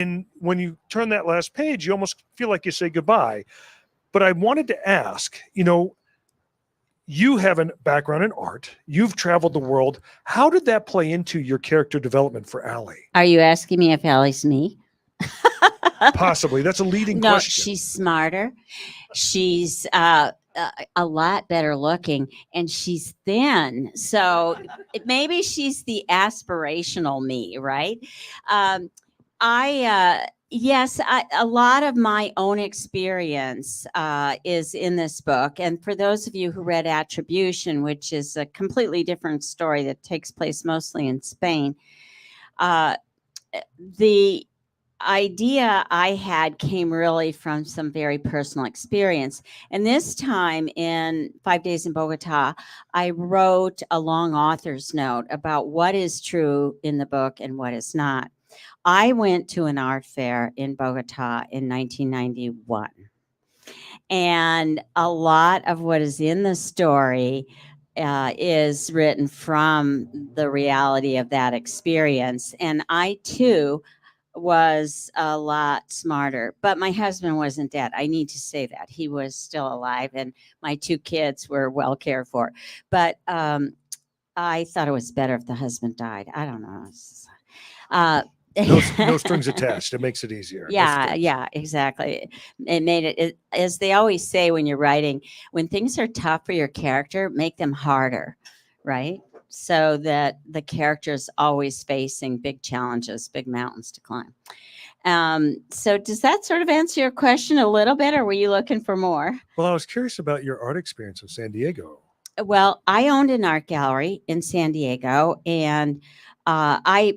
And when you turn that last page, you almost feel like you say goodbye. But I wanted to ask, you have a background in art. You've traveled the world. How did that play into your character development for Allie? Are you asking me if Allie's me? Possibly. That's a leading No, question. she's smarter. She's a lot better looking, and she's thin. So maybe she's the aspirational me, right? Yes, a lot of my own experience is in this book. And for those of you who read Attribution, which is a completely different story that takes place mostly in Spain, the idea I had came really from some very personal experience. And this time in 5 Days in Bogota, I wrote a long author's note about what is true in the book and what is not. I went to an art fair in Bogota in 1991. And a lot of what is in the story is written from the reality of that experience. And I too was a lot smarter, but my husband wasn't dead. I need to say that he was still alive, and my 2 kids were well cared for. But I thought it was better if the husband died. I don't know. No strings attached. It makes it easier. Yeah, exactly. It made it, as they always say when you're writing, when things are tough for your character, make them harder, right? So that the character is always facing big challenges, big mountains to climb. So does that sort of answer your question a little bit, or were you looking for more? Well, I was curious about your art experience in San Diego. Well, I owned an art gallery in San Diego, and I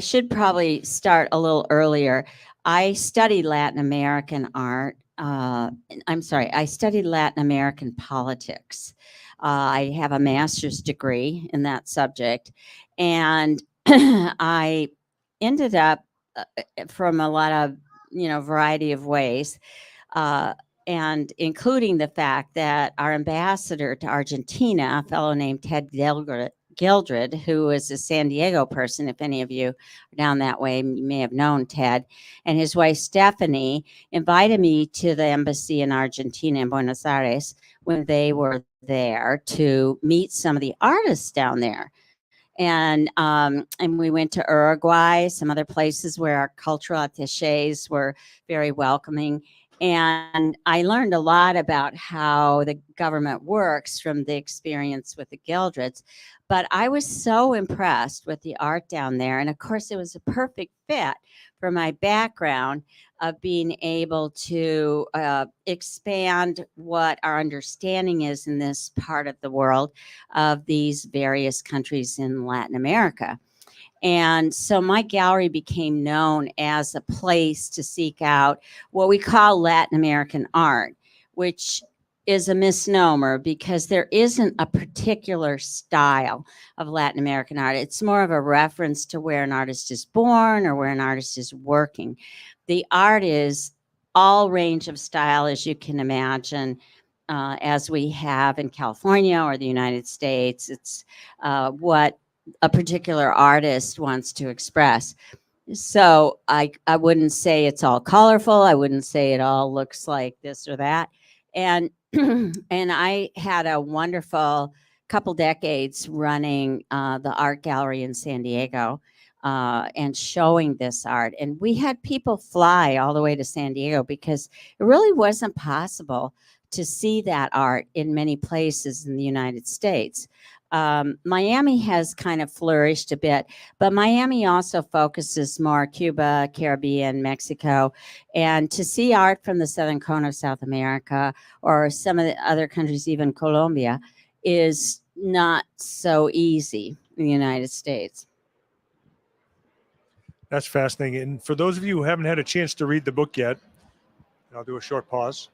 should probably start a little earlier. I studied Latin American art. I studied Latin American politics. I have a master's degree in that subject. And I ended up from a lot of, variety of ways, and including the fact that our ambassador to Argentina, a fellow named Ted Gildred, who is a San Diego person. If any of you are down that way, you may have known Ted, and his wife Stephanie invited me to the embassy in Argentina, in Buenos Aires, when they were there to meet some of the artists down there. And we went to Uruguay, some other places where our cultural attaches were very welcoming. And I learned a lot about how the government works from the experience with the Gildreds. But I was so impressed with the art down there. And of course, it was a perfect fit for my background of being able to expand what our understanding is in this part of the world of these various countries in Latin America. And so my gallery became known as a place to seek out what we call Latin American art, which is a misnomer because there isn't a particular style of Latin American art. It's more of a reference to where an artist is born or where an artist is working. The art is all range of style, as you can imagine, as we have in California or the United States. It's what a particular artist wants to express. So I wouldn't say it's all colorful. I wouldn't say it all looks like this or that. And and I had a wonderful couple decades running the art gallery in San Diego and showing this art. And we had people fly all the way to San Diego because it really wasn't possible to see that art in many places in the United States. Miami has kind of flourished a bit, but Miami also focuses more Cuba, Caribbean, Mexico, and to see art from the southern cone of South America or some of the other countries, even Colombia, is not so easy in the United States. That's fascinating. And for those of you who haven't had a chance to read the book yet, I'll do a short pause.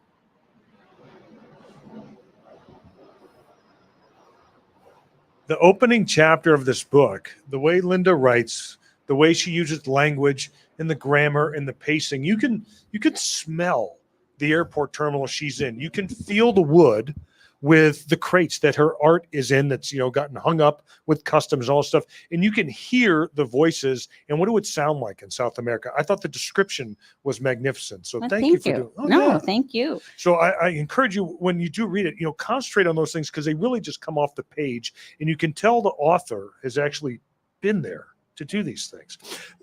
The opening chapter of this book, the way Linda writes, the way she uses language and the grammar and the pacing, you can smell the airport terminal she's in. You can feel the wood with the crates that her art is in, that's, gotten hung up with customs and all this stuff. And you can hear the voices and what it would sound like in South America. I thought the description was magnificent. So Well, thank you for doing. Oh, yeah. Thank you. So I encourage you, when you do read it, concentrate on those things, because they really just come off the page, and you can tell the author has actually been there to do these things.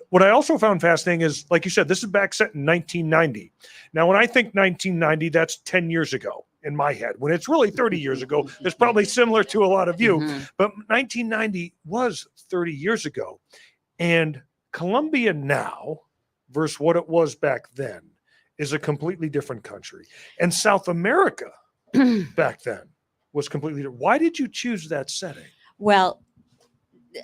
What I also found fascinating is, like you said, this is back set in 1990. Now, when I think 1990, that's 10 years ago in my head. When it's really 30 years ago, it's probably similar to a lot of you. Mhm. But 1990 was 30 years ago. And Colombia now versus what it was back then is a completely different country. And South America back then was completely different. Why did you choose that setting? Well,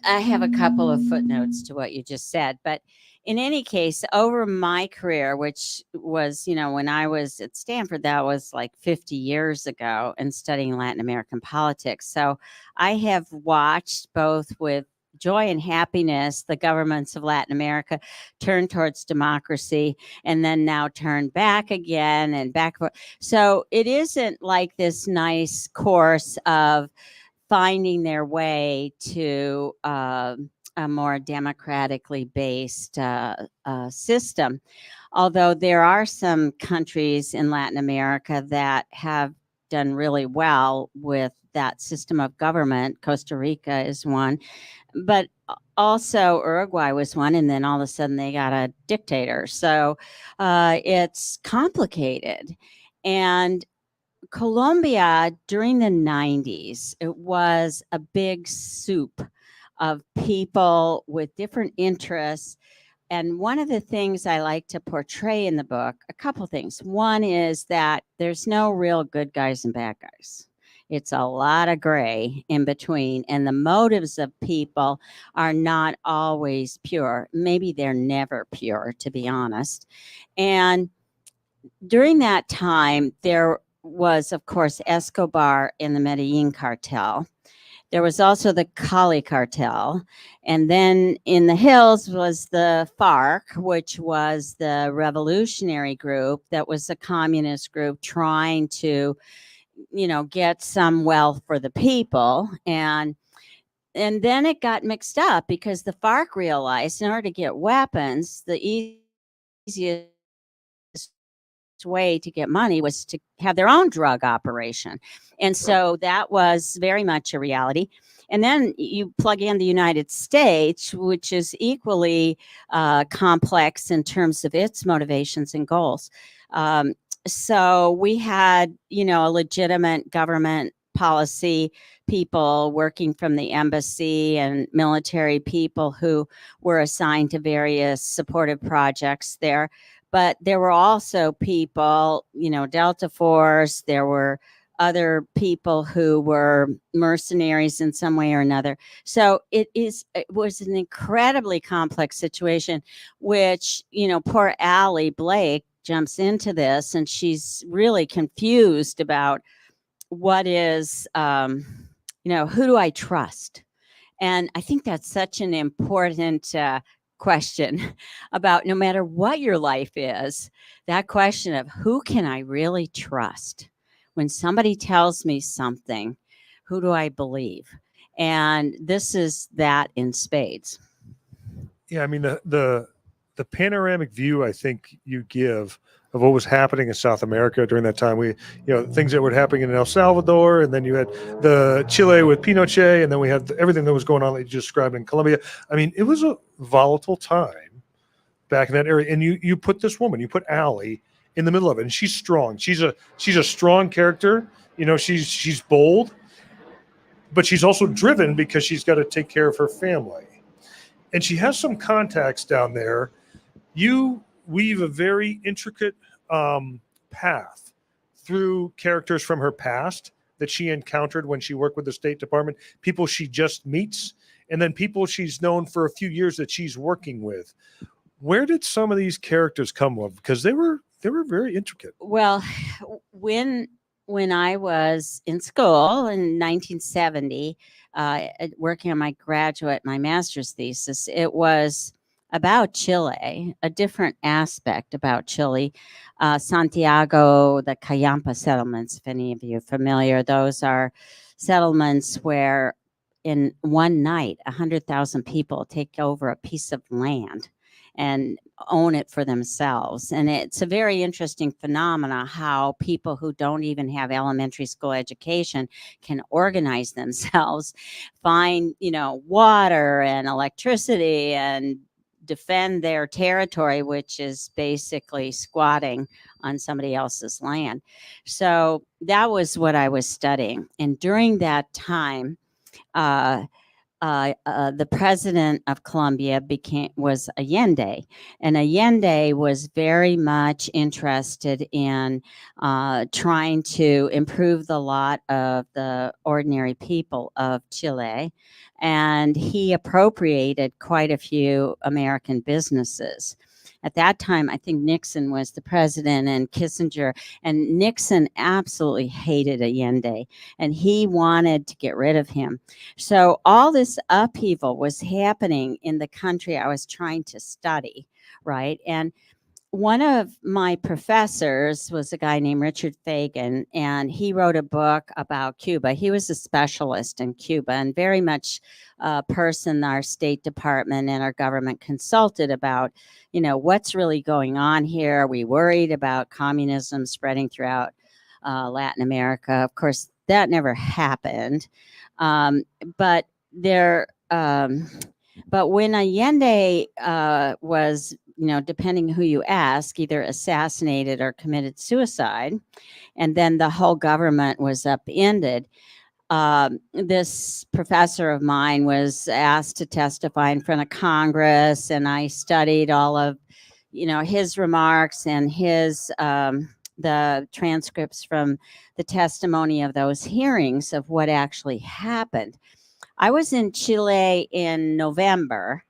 I have a couple of footnotes to what you just said, but in any case, over my career, which was, when I was at Stanford, that was like 50 years ago, and studying Latin American politics. So I have watched, both with joy and happiness, the governments of Latin America turn towards democracy and then now turn back again and back. So it isn't like this nice course of finding their way to a more democratically based system. Although there are some countries in Latin America that have done really well with that system of government. Costa Rica is one, but also Uruguay was one, and then all of a sudden they got a dictator. So it's complicated. And Colombia during the 90s, it was a big soup of people with different interests. And one of the things I like to portray in the book, a couple things. One is that there's no real good guys and bad guys. It's a lot of gray in between, and the motives of people are not always pure. Maybe they're never pure, to be honest. And during that time, there was, of course, Escobar in the Medellin cartel. There was also the Cali cartel. And then in the hills was the FARC, which was the revolutionary group that was a communist group trying to, get some wealth for the people. And then it got mixed up because the FARC realized in order to get weapons, the easiest way to get money was to have their own drug operation. And so that was very much a reality. And then you plug in the United States, which is equally complex in terms of its motivations and goals. So we had, a legitimate government policy, people working from the embassy and military people who were assigned to various supportive projects there. But there were also people, Delta Force, there were other people who were mercenaries in some way or another. So it was an incredibly complex situation, which, poor Allie Blake jumps into this, and she's really confused about what is, who do I trust? And I think that's such an important question about, no matter what your life is, that question of who can I really trust? When somebody tells me something, who do I believe? And this is that in spades. Yeah, I mean, the panoramic view I think you give of what was happening in South America during that time. Things that were happening in El Salvador, and then you had the Chile with Pinochet, and then we had everything that was going on that you just described in Colombia. I mean, it was a volatile time back in that area. And you put this woman, you put Allie in the middle of it, and she's strong. She's a strong character. She's bold, but she's also driven because she's got to take care of her family. And she has some contacts down there. You weave a very intricate path through characters from her past that she encountered when she worked with the State Department, people she just meets, and then people she's known for a few years that she's working with. Where did some of these characters come from? Because they were very intricate. Well, when I was in school in 1970, working on my master's thesis, it was about Chile, a different aspect about Chile. Santiago, the Cayampa settlements, if any of you are familiar, those are settlements where in one night, 100,000 people take over a piece of land and own it for themselves. And it's a very interesting phenomena how people who don't even have elementary school education can organize themselves, find, water and electricity and defend their territory, which is basically squatting on somebody else's land. So that was what I was studying. And during that time, the president of Colombia was Allende, and Allende was very much interested in trying to improve the lot of the ordinary people of Chile, and he appropriated quite a few American businesses. At that time, I think Nixon was the president and Kissinger, and Nixon absolutely hated Allende, and he wanted to get rid of him. So all this upheaval was happening in the country I was trying to study, right? And one of my professors was a guy named Richard Fagan, and he wrote a book about Cuba. He was a specialist in Cuba and very much a person our State Department and our government consulted about, what's really going on here. Are we worried about communism spreading throughout Latin America? Of course, that never happened. But when Allende was, depending who you ask, either assassinated or committed suicide, and then the whole government was upended, this professor of mine was asked to testify in front of Congress, and I studied all of, his remarks and his the transcripts from the testimony of those hearings of what actually happened. I was in Chile in November,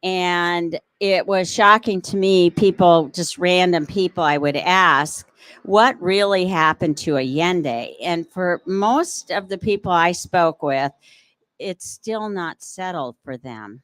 and it was shocking to me, just random people I would ask, what really happened to Allende? And for most of the people I spoke with, it's still not settled for them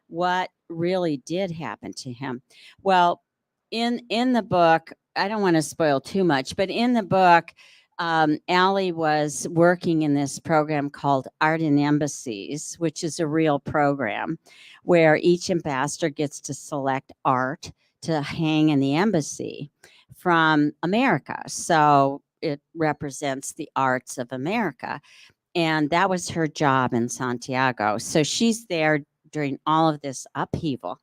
what really did happen to him. Well, in the book, I don't want to spoil too much, but in the book, Allie was working in this program called Art in Embassies, which is a real program where each ambassador gets to select art to hang in the embassy from America. So it represents the arts of America. And that was her job in Santiago. So she's there during all of this upheaval.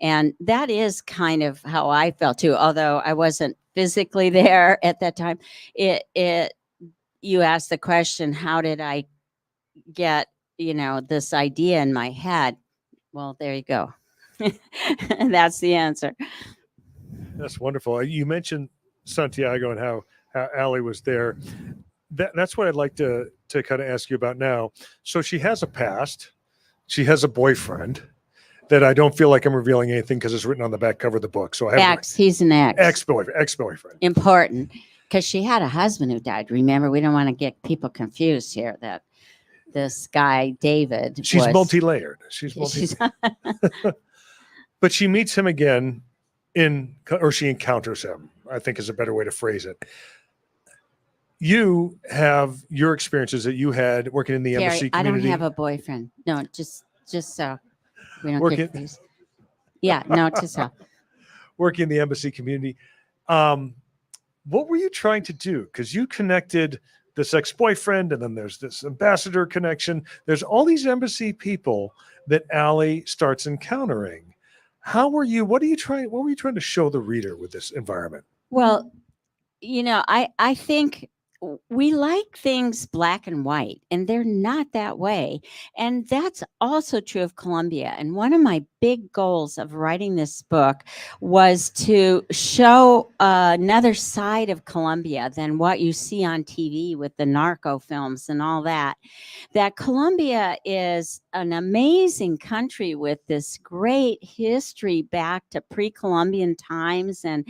And that is kind of how I felt too, although I wasn't physically there at that time. You asked the question, how did I get, this idea in my head? Well, there you go. That's the answer. That's wonderful. You mentioned Santiago and how Allie was there. That's what I'd like to kind of ask you about now. So she has a past. She has a boyfriend that I don't feel like I'm revealing anything because it's written on the back cover of the book. So I have He's an ex-boyfriend. Important, because she had a husband who died. Remember, we don't want to get people confused here that this guy, David, she's multi-layered. She's but she meets him again or she encounters him, I think is a better way to phrase it. You have your experiences that you had working in the embassy community. I don't have a boyfriend. No, just so we don't get these. Yeah, no, just so. Working in the embassy community. What were you trying to do? Because you connected this ex-boyfriend, and then there's this ambassador connection. There's all these embassy people that Allie starts encountering. What were you trying to show the reader with this environment? Well, I think we like things black and white, and they're not that way. And that's also true of Colombia. And one of my big goals of writing this book was to show another side of Colombia than what you see on TV with the narco films and all that. That Colombia is an amazing country with this great history back to pre-Columbian times, and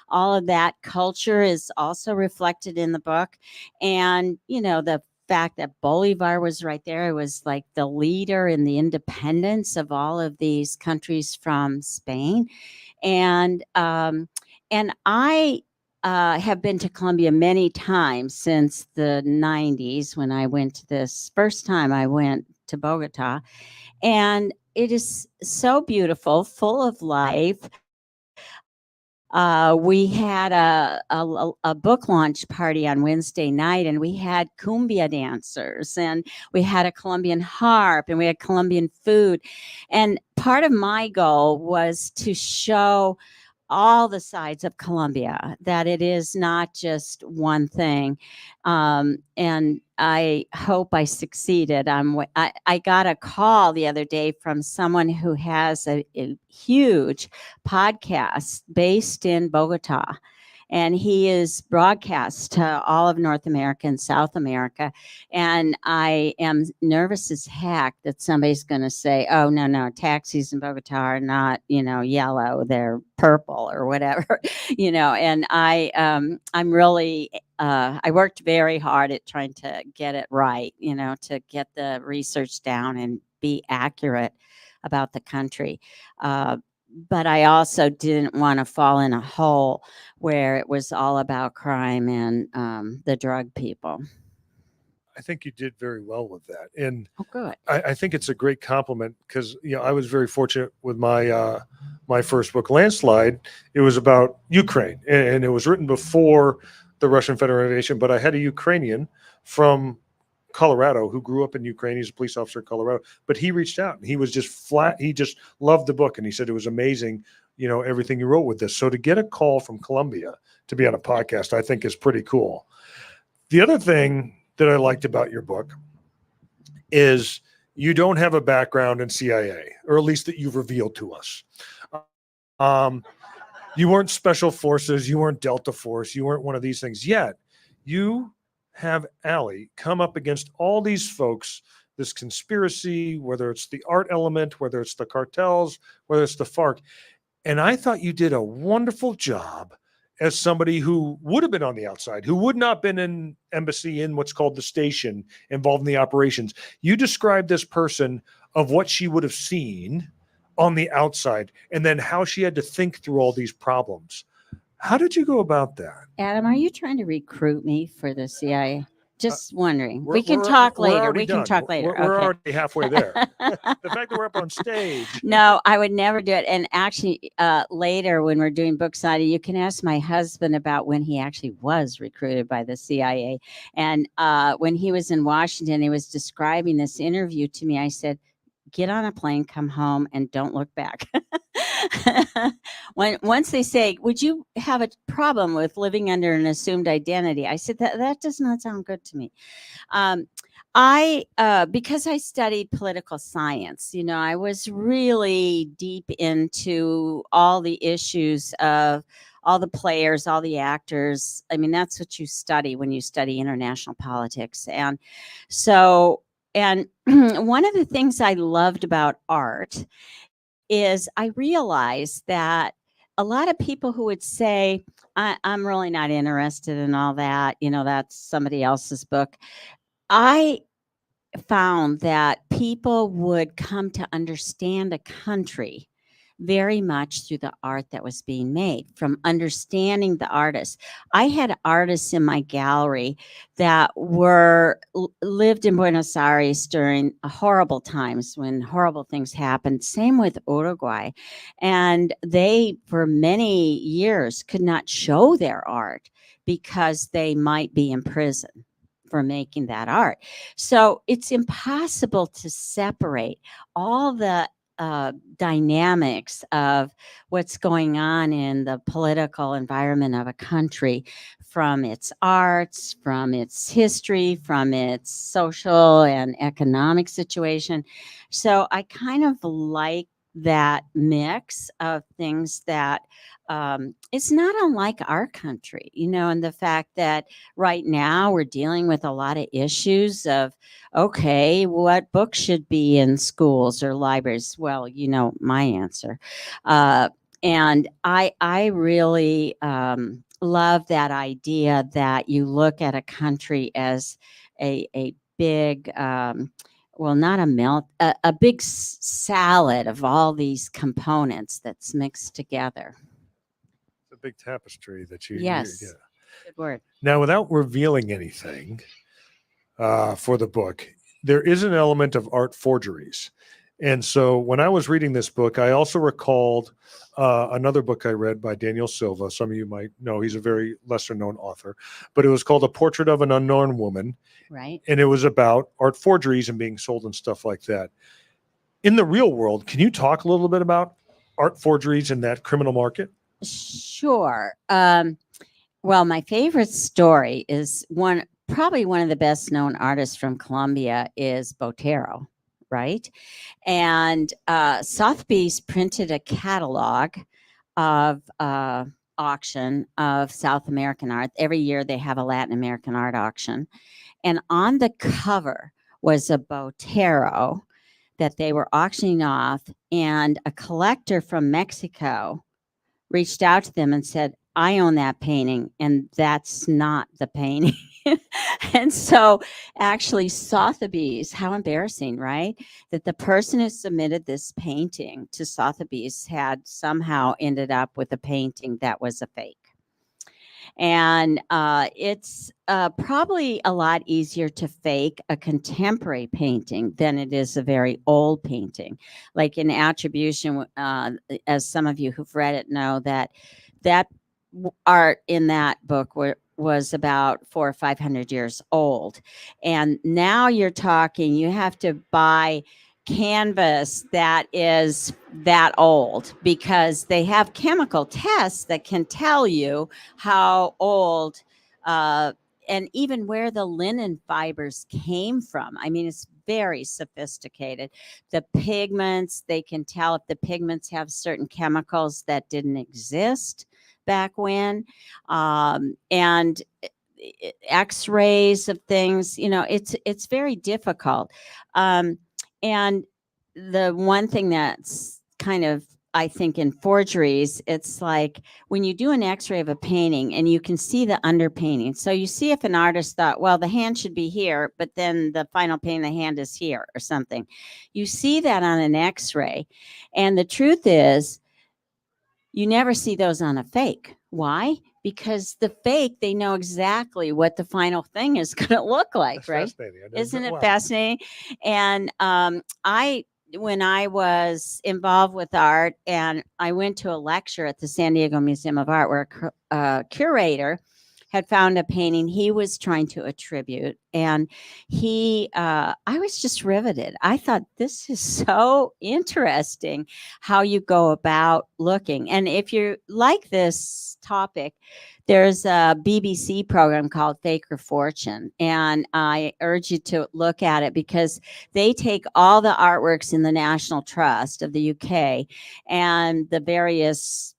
all of that culture is also reflected in the book. And, the fact that Bolivar was right there. It was like the leader in the independence of all of these countries from Spain. And I have been to Colombia many times since the 90s when I went to this first time I went to Bogota. And it is so beautiful, full of life. We had a book launch party on Wednesday night, and we had cumbia dancers, and we had a Colombian harp, and we had Colombian food. And part of my goal was to show all the sides of Colombia, that it is not just one thing. And I hope I succeeded. I got a call the other day from someone who has a huge podcast based in Bogota. And he is broadcast to all of North America and South America. And I am nervous as heck that somebody's going to say, oh, no, taxis in Bogota are not, yellow, they're purple or whatever, and I'm really, I worked very hard at trying to get it right, to get the research down and be accurate about the country. But I also didn't want to fall in a hole where it was all about crime and the drug people. I think you did very well with that. And Oh, good. I think it's a great compliment because I was very fortunate with my my first book, Landslide. It was about Ukraine, and it was written before the Russian Federation. But I had a Ukrainian from Colorado who grew up in Ukraine. He's a police officer in Colorado, but he reached out and he was just flat. He just loved the book, and he said it was amazing. Everything you wrote with this. So to get a call from Colombia to be on a podcast, I think is pretty cool. The other thing that I liked about your book is you don't have a background in CIA, or at least that you've revealed to us. You weren't Special Forces, you weren't Delta Force, you weren't one of these things yet. You have Allie come up against all these folks, this conspiracy, whether it's the art element, whether it's the cartels, whether it's the FARC. And I thought you did a wonderful job as somebody who would have been on the outside, who would not have been in embassy in what's called the station involved in the operations. You described this person of what she would have seen on the outside and then how she had to think through all these problems. How did you go about that? Adam, are you trying to recruit me for the CIA? Just wondering. We We're can talk we're later. already We can done. talk later. We're Okay. already halfway there. The fact that we're up on stage. No, I would never do it. And actually, later when we're doing book signing, you can ask my husband about when he actually was recruited by the CIA. And when he was in Washington, he was describing this interview to me. I said, get on a plane, come home, and don't look back. Once they say, would you have a problem with living under an assumed identity? I said, that does not sound good to me. Because I studied political science, I was really deep into all the issues of all the players, all the actors. I mean, that's what you study when you study international politics. And so, and one of the things I loved about art is I realized that a lot of people who would say, I'm really not interested in all that, that's somebody else's book. I found that people would come to understand a country very much through the art that was being made, from understanding the artists. I had artists in my gallery that lived in Buenos Aires during horrible times when horrible things happened. Same with Uruguay. And they, for many years, could not show their art because they might be in prison for making that art. So it's impossible to separate all the dynamics of what's going on in the political environment of a country from its arts, from its history, from its social and economic situation. So I kind of like that mix of things that it's not unlike our country, and the fact that right now we're dealing with a lot of issues of, okay, what books should be in schools or libraries? Well, my answer. And I really love that idea that you look at a country as a big, well, not a melt, a big salad of all these components that's mixed together. It's a big tapestry that you Yes. yeah. Good word. Now, without revealing anything for the book, there is an element of art forgeries. And so when I was reading this book, I also recalled another book I read by Daniel Silva. Some of you might know he's a very lesser known author, but it was called A Portrait of an Unknown Woman. Right. And it was about art forgeries and being sold and stuff like that. In the real world, can you talk a little bit about art forgeries in that criminal market? Sure. Well, my favorite story is probably one of the best known artists from Colombia is Botero, right? And Sotheby's printed a catalog of auction of South American art. Every year they have a Latin American art auction. And on the cover was a Botero that they were auctioning off. And a collector from Mexico reached out to them and said, I own that painting, and that's not the painting. And so, actually, Sotheby's, how embarrassing, right? That the person who submitted this painting to Sotheby's had somehow ended up with a painting that was a fake. And it's probably a lot easier to fake a contemporary painting than it is a very old painting. Like in Attribution, as some of you who've read it know, that art in that book was about 400 or 500 years old. And now you're talking, you have to buy canvas that is that old because they have chemical tests that can tell you how old and even where the linen fibers came from. I mean, it's very sophisticated. The pigments, they can tell if the pigments have certain chemicals that didn't exist back when. And x-rays of things, it's very difficult. And the one thing that's kind of, I think, in forgeries, it's like when you do an x-ray of a painting and you can see the underpainting. So you see if an artist thought, well, the hand should be here, but then the final painting, the hand is here or something. You see that on an x-ray. And the truth is, you never see those on a fake. Why? Because the fake, they know exactly what the final thing is going to look like, That's right? fascinating. Isn't it Wow. fascinating? And when I was involved with art, and I went to a lecture at the San Diego Museum of Art where a curator had found a painting he was trying to attribute, and I was just riveted. I thought, this is so interesting how you go about looking. And if you like this topic, there's a BBC program called Fake or Fortune, and I urge you to look at it because they take all the artworks in the National Trust of the UK and the various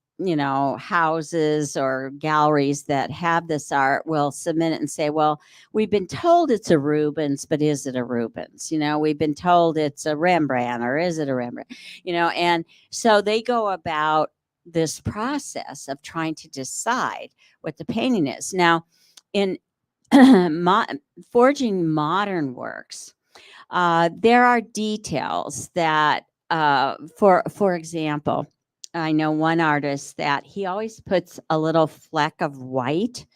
houses or galleries that have this art will submit it and say, well, we've been told it's a Rubens, but is it a Rubens? We've been told it's a Rembrandt, or is it a Rembrandt? And so they go about this process of trying to decide what the painting is. Now, in forging modern works, there are details that, for example, I know one artist that he always puts a little fleck of white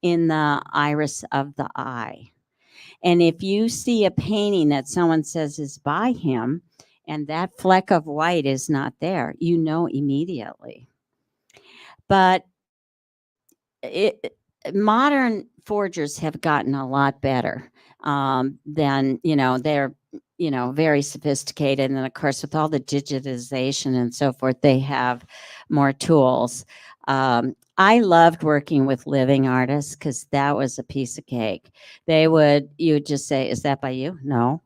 in the iris of the eye. And if you see a painting that someone says is by him and that fleck of white is not there, you know immediately. But modern forgers have gotten a lot better than, they're very sophisticated. And of course, with all the digitization and so forth, they have more tools. I loved working with living artists because that was a piece of cake. You would just say, is that by you? No.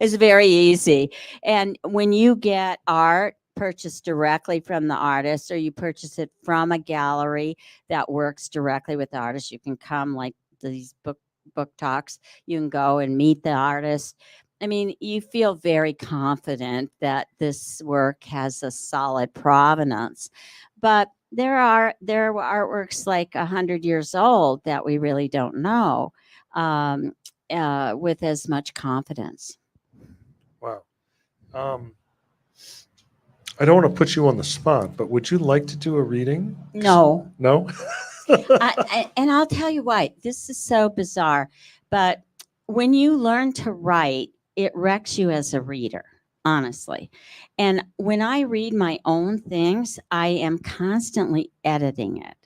It's very easy. And when you get art purchased directly from the artist, or you purchase it from a gallery that works directly with the artist, you can come like these book talks, you can go and meet the artist. I mean, you feel very confident that this work has a solid provenance. But there are artworks like 100 years old that we really don't know. um, with as much confidence. Wow. I don't want to put you on the spot, but would you like to do a reading? No. No? And I'll tell you why. This is so bizarre, but when you learn to write, it wrecks you as a reader, honestly. And when I read my own things, I am constantly editing it.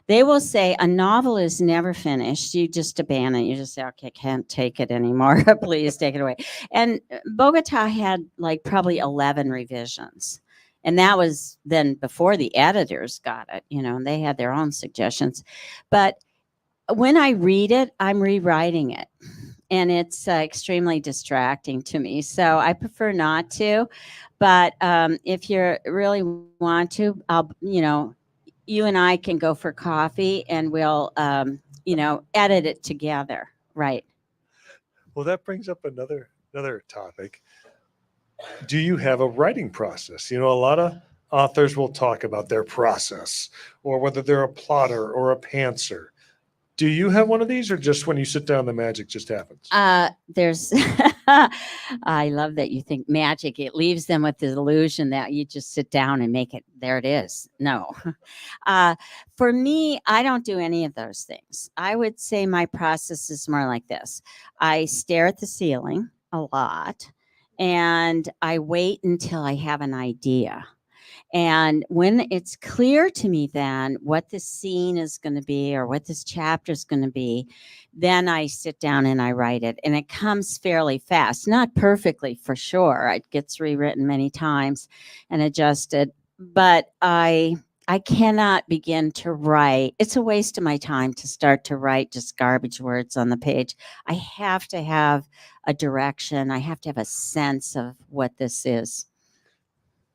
They will say a novel is never finished. You just abandon it. You just say, okay, can't take it anymore. Please take it away. And Bogota had like probably 11 revisions. And that was then before the editors got it, and they had their own suggestions. But when I read it, I'm rewriting it. And it's extremely distracting to me. So I prefer not to. But if you really want to, you and I can go for coffee and we'll, edit it together. Right. Well, that brings up another topic. Do you have a writing process? A lot of authors will talk about their process or whether they're a plotter or a pantser. Do you have one of these, or just when you sit down, the magic just happens? There's, I love that you think magic. It leaves them with the illusion that you just sit down and make it. There it is. No. For me, I don't do any of those things. I would say my process is more like this. I stare at the ceiling a lot and I wait until I have an idea. And when it's clear to me then what the scene is going to be or what this chapter is going to be, then I sit down and I write it. And it comes fairly fast, not perfectly for sure. It gets rewritten many times and adjusted, but I cannot begin to write. It's a waste of my time to start to write just garbage words on the page. I have to have a direction. I have to have a sense of what this is.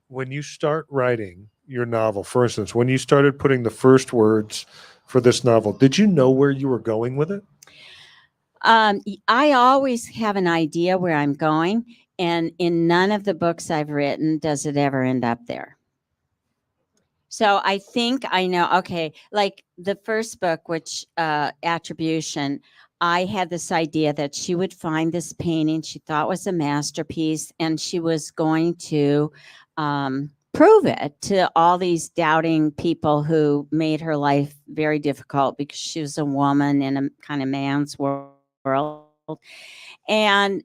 When you start writing your novel, for instance, when you started putting the first words for this novel, did you know where you were going with it? I always have an idea where I'm going, and in none of the books I've written does it ever end up there. So I think I know, okay, like the first book, which Attribution, I had this idea that she would find this painting she thought was a masterpiece, and she was going to prove it to all these doubting people who made her life very difficult because she was a woman in a kind of man's world. And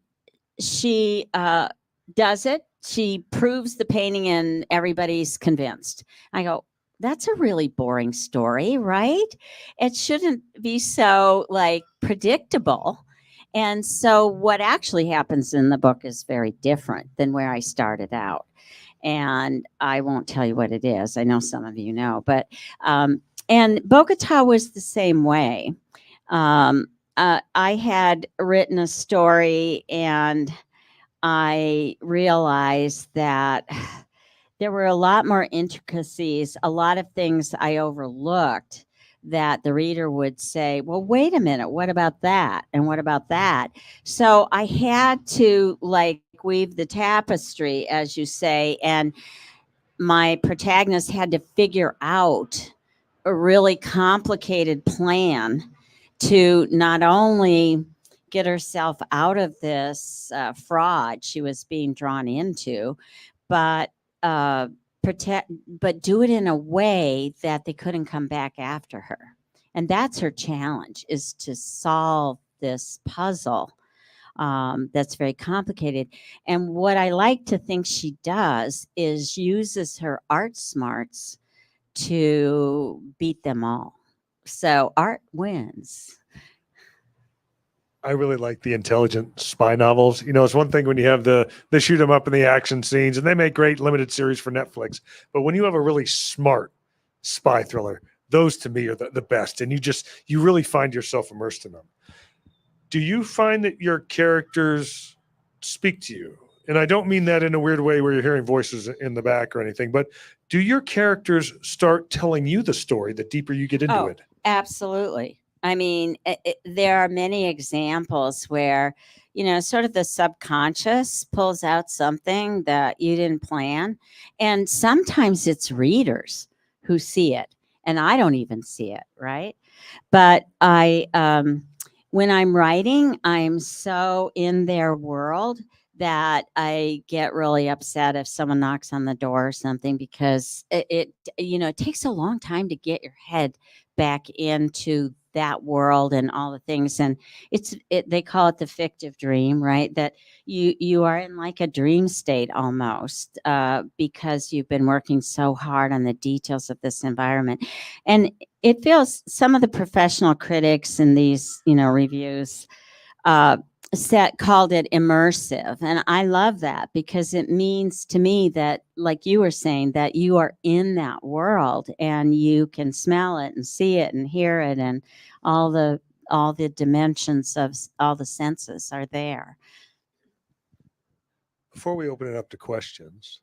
she does it. She proves the painting and everybody's convinced. I go, that's a really boring story, right? It shouldn't be so like predictable. And so what actually happens in the book is very different than where I started out. And I won't tell you what it is. I know some of you know, but and Bogota was the same way. I had written a story and I realized that there were a lot more intricacies, a lot of things I overlooked that the reader would say, well, wait a minute, what about that? And what about that? So I had to like weave the tapestry, as you say, and my protagonist had to figure out a really complicated plan to not only get herself out of this fraud she was being drawn into, but but do it in a way that they couldn't come back after her. And that's her challenge, is to solve this puzzle that's very complicated. And what I like to think she does is uses her art smarts to beat them all. So art wins. I really like the intelligent spy novels. It's one thing when you have the shoot 'em up and the action scenes, and they make great limited series for Netflix. But when you have a really smart spy thriller, those to me are the best. And you really find yourself immersed in them. Do you find that your characters speak to you? And I don't mean that in a weird way where you're hearing voices in the back or anything, but do your characters start telling you the story the deeper you get into it? Absolutely. I mean, there are many examples where, sort of the subconscious pulls out something that you didn't plan. And sometimes it's readers who see it, and I don't even see it, right? But when I'm writing, I'm so in their world that I get really upset if someone knocks on the door or something, because it takes a long time to get your head back into that world and all the things. And they call it the fictive dream, right? That you are in like a dream state almost, because you've been working so hard on the details of this environment. And it feels, some of the professional critics in these, reviews, uh, called it immersive. And I love that, because it means to me that, like you were saying, that you are in that world and you can smell it and see it and hear it, and all the dimensions of all the senses are there. Before we open it up to questions,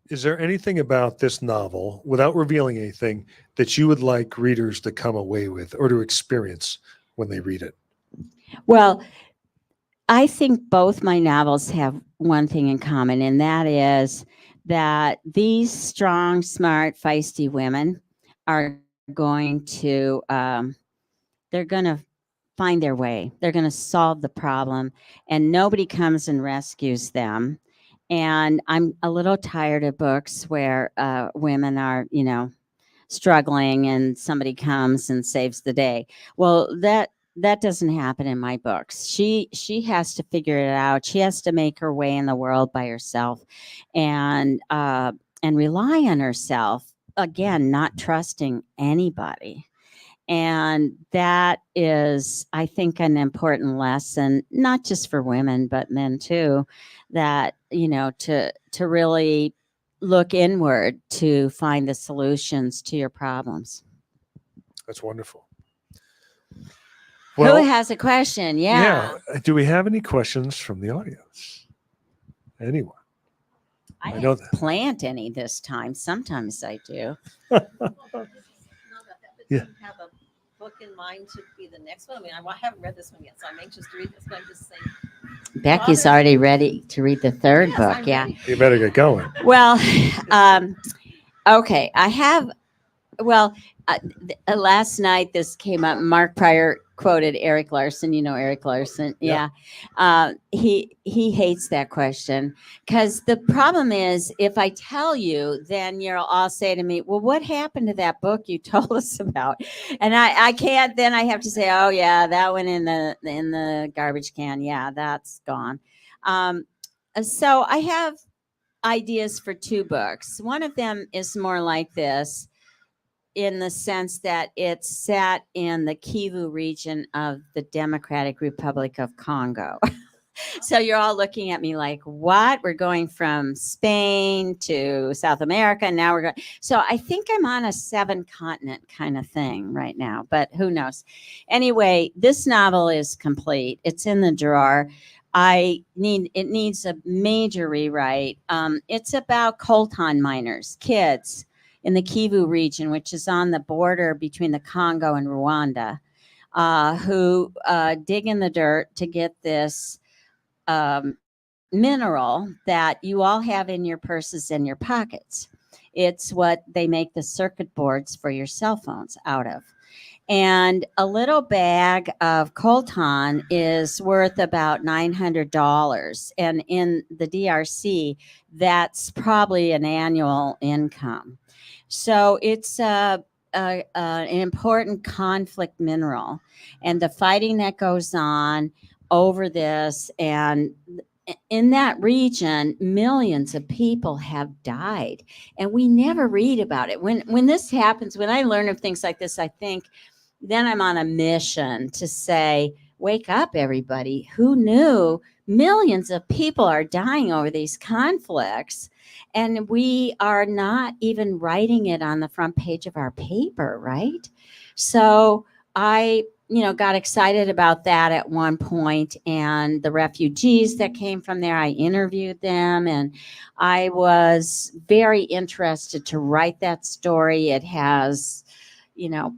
is there anything about this novel, without revealing anything, that you would like readers to come away with or to experience when they read it? Well, I think both my novels have one thing in common, and that is that these strong, smart, feisty women are going to they're going to find their way. They're going to solve the problem, and nobody comes and rescues them. And I'm a little tired of books where women are, struggling and somebody comes and saves the day. Well, that doesn't happen in my books. She has to figure it out. She has to make her way in the world by herself, and rely on herself. Again, not trusting anybody. And that is, I think, an important lesson, not just for women, but men too, that, to really look inward to find the solutions to your problems. That's wonderful. Who has a question? Yeah. Do we have any questions from the audience? Anyone? I know didn't plant any this time. Sometimes I do. Yeah. Do you have a book in mind to be the next one? I mean, I haven't read this one yet, so I'm anxious to read this, but I'm just saying. Becky's already ready to read the third book. I'm Yeah. ready. You better get going. Well, okay. I have, last night this came up. Mark Pryor quoted Eric Larson. You know Eric Larson. Yeah. He hates that question, because the problem is, if I tell you, then you'll all say to me, well, what happened to that book you told us about? And I can't, then I have to say, oh yeah, that went in the garbage can. Yeah, that's gone. So I have ideas for two books. One of them is more like this, in the sense that it's set in the Kivu region of the Democratic Republic of Congo. So you're all looking at me like, what? We're going from Spain to South America, and now we're going. So I think I'm on a 7-continent kind of thing right now, but who knows? Anyway, this novel is complete. It's in the drawer. It needs a major rewrite. It's about coltan miners, kids in the Kivu region, which is on the border between the Congo and Rwanda, who dig in the dirt to get this mineral that you all have in your purses and your pockets. It's what they make the circuit boards for your cell phones out of. And a little bag of coltan is worth about $900. And in the DRC, that's probably an annual income. So it's an important conflict mineral. And the fighting that goes on over this, and in that region, millions of people have died, and we never read about it. When this happens, when I learn of things like this, I think then I'm on a mission to say, wake up, everybody. Who knew millions of people are dying over these conflicts, and we are not even writing it on the front page of our paper, right? So I got excited about that at one point, and the refugees that came from there, I interviewed them, and I was very interested to write that story. It has,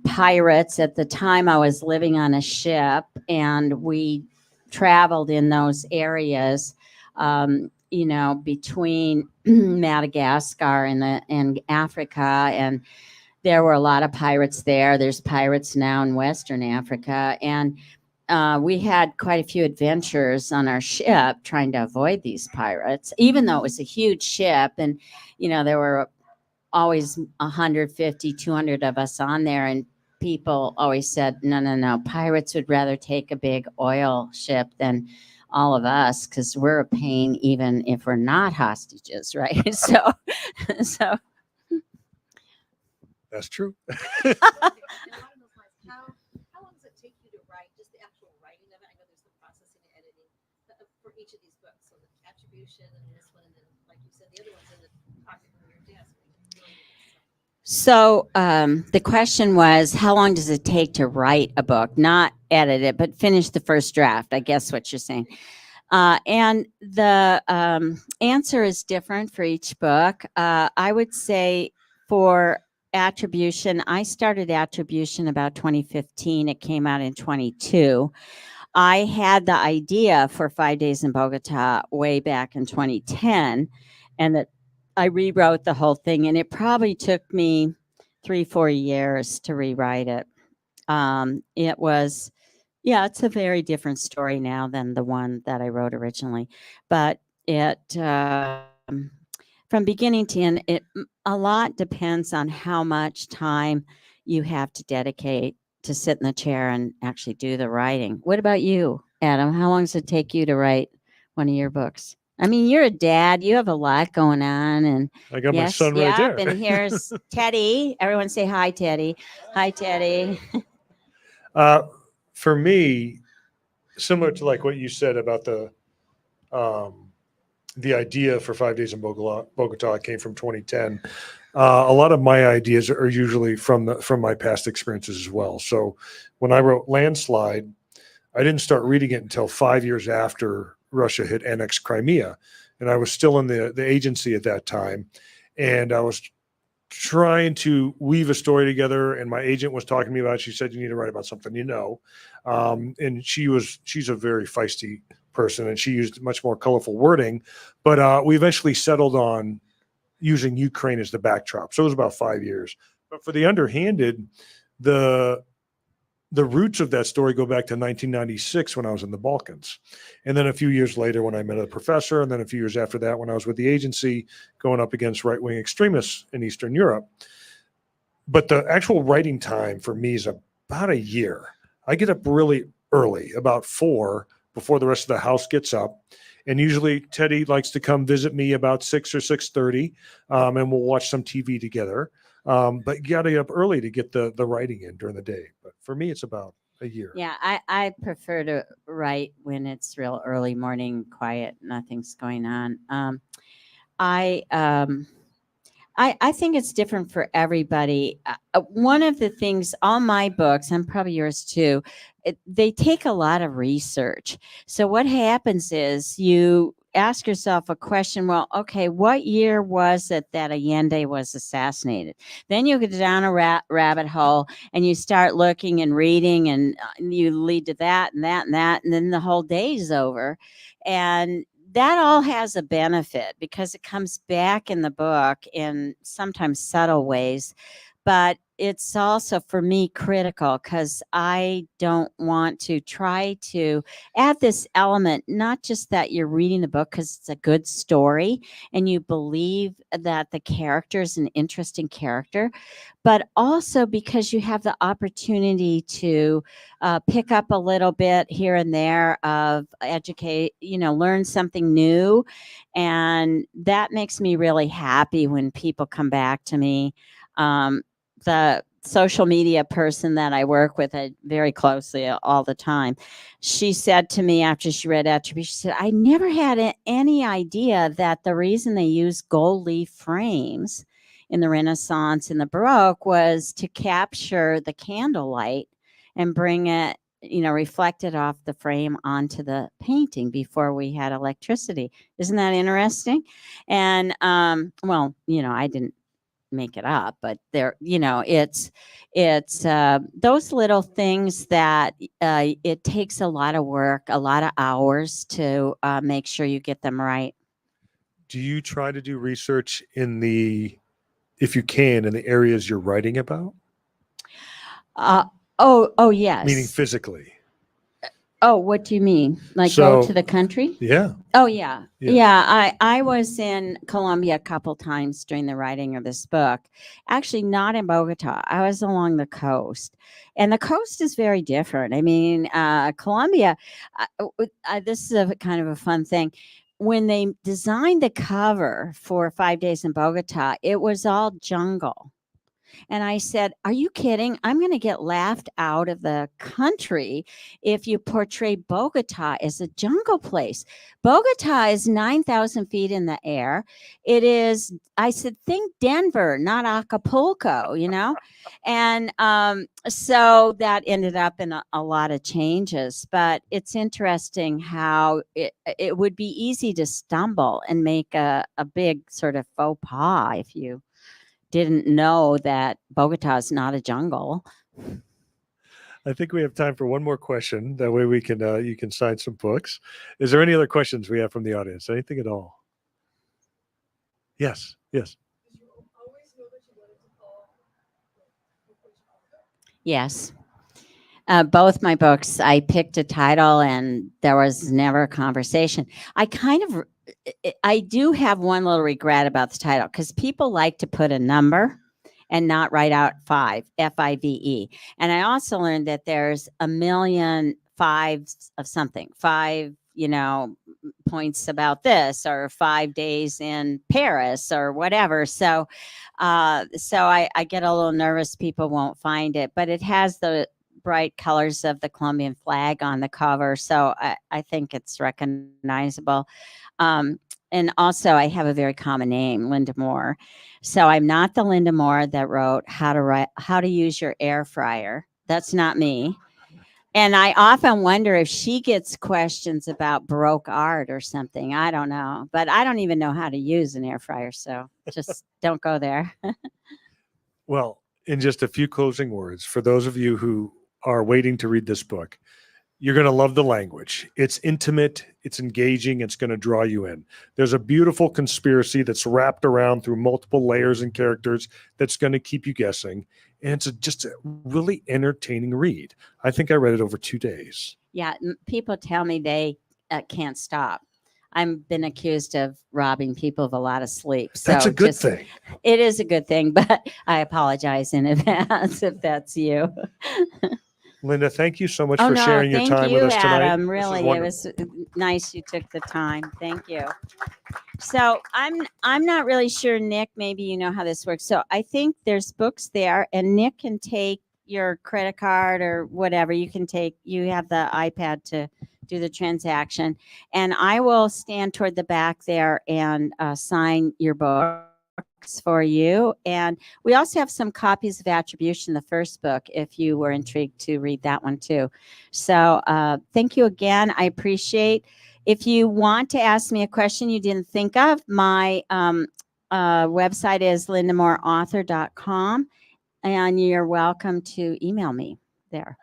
pirates. At the time, I was living on a ship, and we traveled in those areas, between Madagascar and Africa, and there were a lot of pirates there. There's pirates now in Western Africa. And we had quite a few adventures on our ship trying to avoid these pirates, even though it was a huge ship. And, there were always 150, 200 of us on there. And people always said, no, no, no, pirates would rather take a big oil ship than all of us because we're a pain even if we're not hostages, right? So That's true. And along those lines, how long does it take you to write, just the actual writing of it? I know there's the processing and editing for each of these books. So the attribution and this one, and then, like you said, the other one's in the pocket on your desk. So the question was, how long does it take to write a book? Not edit it, but finish the first draft, I guess what you're saying. And the answer is different for each book. I would say for Attribution, I started Attribution about 2015. It came out in 22. I had the idea for 5 Days in Bogota way back in 2010, and that I rewrote the whole thing, and it probably took me 3-4 years to rewrite it. It was, it's a very different story now than the one that I wrote originally, but it from beginning to end, a lot depends on how much time you have to dedicate to sit in the chair and actually do the writing. What about you, Adam? How long does it take you to write one of your books? I mean, you're a dad. You have a lot going on, and I got my yes, son right there. and here's Teddy. Everyone say hi, Teddy. Hi, Teddy. For me, similar to like what you said about the idea for 5 Days in Bogota came from 2010. A lot of my ideas are usually from my past experiences as well. So when I wrote Landslide, I didn't start reading it until 5 years after Russia had annexed Crimea, and I was still in the agency at that time, and I was trying to weave a story together, and my agent was talking to me about it. She said, you need to write about something, and she's a very feisty person, and she used much more colorful wording, but we eventually settled on using Ukraine as the backdrop. So it was about 5 years. But for the underhanded, the roots of that story go back to 1996 when I was in the Balkans. And then a few years later when I met a professor, and then a few years after that when I was with the agency going up against right-wing extremists in Eastern Europe. But the actual writing time for me is about a year. I get up really early, about 4, before the rest of the house gets up. And usually Teddy likes to come visit me about 6 or 6:30, and we'll watch some TV together. But you got to get up early to get the writing in during the day. But for me, it's about a year. Yeah, I prefer to write when it's real early morning, quiet, nothing's going on. I think it's different for everybody. One of the things, all my books, and probably yours too, they take a lot of research. So what happens is you ask yourself a question, well, okay, what year was it that Allende was assassinated? Then you get down a rabbit hole and you start looking and reading, and you lead to that and that and that, and then the whole day's over. And that all has a benefit because it comes back in the book in sometimes subtle ways, but it's also for me critical because I don't want to try to add this element, not just that you're reading the book because it's a good story and you believe that the character is an interesting character, but also because you have the opportunity to pick up a little bit here and there of educate, learn something new. And that makes me really happy when people come back to me. The social media person that I work with very closely all the time, she said to me after she read Attribution, she said, I never had any idea that the reason they used gold leaf frames in the Renaissance and the Baroque was to capture the candlelight and bring it, reflect it off the frame onto the painting before we had electricity. Isn't that interesting? And, well, I didn't make it up, but there, it's those little things that it takes a lot of work, a lot of hours to make sure you get them right. Do you try to do research if you can, in the areas you're writing about? Oh yes. Meaning physically. Oh, what do you mean? Like go So- to the country? Yeah. Oh yeah. Yeah. Yeah, I was in Colombia a couple times during the writing of this book. Actually, not in Bogota. I was along the coast. And the coast is very different. I mean, Colombia, this is a kind of a fun thing. When they designed the cover for 5 Days in Bogota, it was all jungle. And I said, "Are you kidding? I'm going to get laughed out of the country if you portray Bogota as a jungle place. Bogota is 9,000 feet in the air. It is," I said, "think Denver, not Acapulco, you know?" And so that ended up in a lot of changes. But it's interesting how it would be easy to stumble and make a big sort of faux pas if you didn't know that Bogota is not a jungle. I think we have time for one more question. That way we can you can sign some books. Is there any other questions we have from the audience? Anything at all? Yes. Yes. Yes. Both my books, I picked a title and there was never a conversation. I do have one little regret about the title because people like to put a number and not write out F-I-V-E. And I also learned that there's a million fives of something, five, points about this, or 5 days in Paris or whatever. So I get a little nervous people won't find it, but it has the bright colors of the Colombian flag on the cover. So I think it's recognizable. And also I have a very common name, Linda Moore. So I'm not the Linda Moore that wrote how to use your air fryer. That's not me. And I often wonder if she gets questions about Baroque art or something. I don't know, but I don't even know how to use an air fryer. So just don't go there. Well, in just a few closing words, for those of you who are waiting to read this book, you're going to love the language. It's intimate, it's engaging, it's going to draw you in. There's a beautiful conspiracy that's wrapped around through multiple layers and characters that's going to keep you guessing. And it's just a really entertaining read. I think I read it over 2 days. Yeah, people tell me they can't stop. I've been accused of robbing people of a lot of sleep. So That's a good thing. It is a good thing, but I apologize in advance if that's you. Linda, thank you so much Oh for no, sharing your thank time you, with us tonight. Adam. This is Really, it wonderful. was nice you took the time. Thank you. So I'm not really sure, Nick. Maybe you know how this works. So I think there's books there, and Nick can take your credit card or whatever. You have the iPad to do the transaction, and I will stand toward the back there and sign your books for you. And we also have some copies of Attribution, the first book, if you were intrigued to read that one too. So thank you again. I appreciate. If you want to ask me a question you didn't think of, my website is lindamoreauthor.com, and you're welcome to email me there.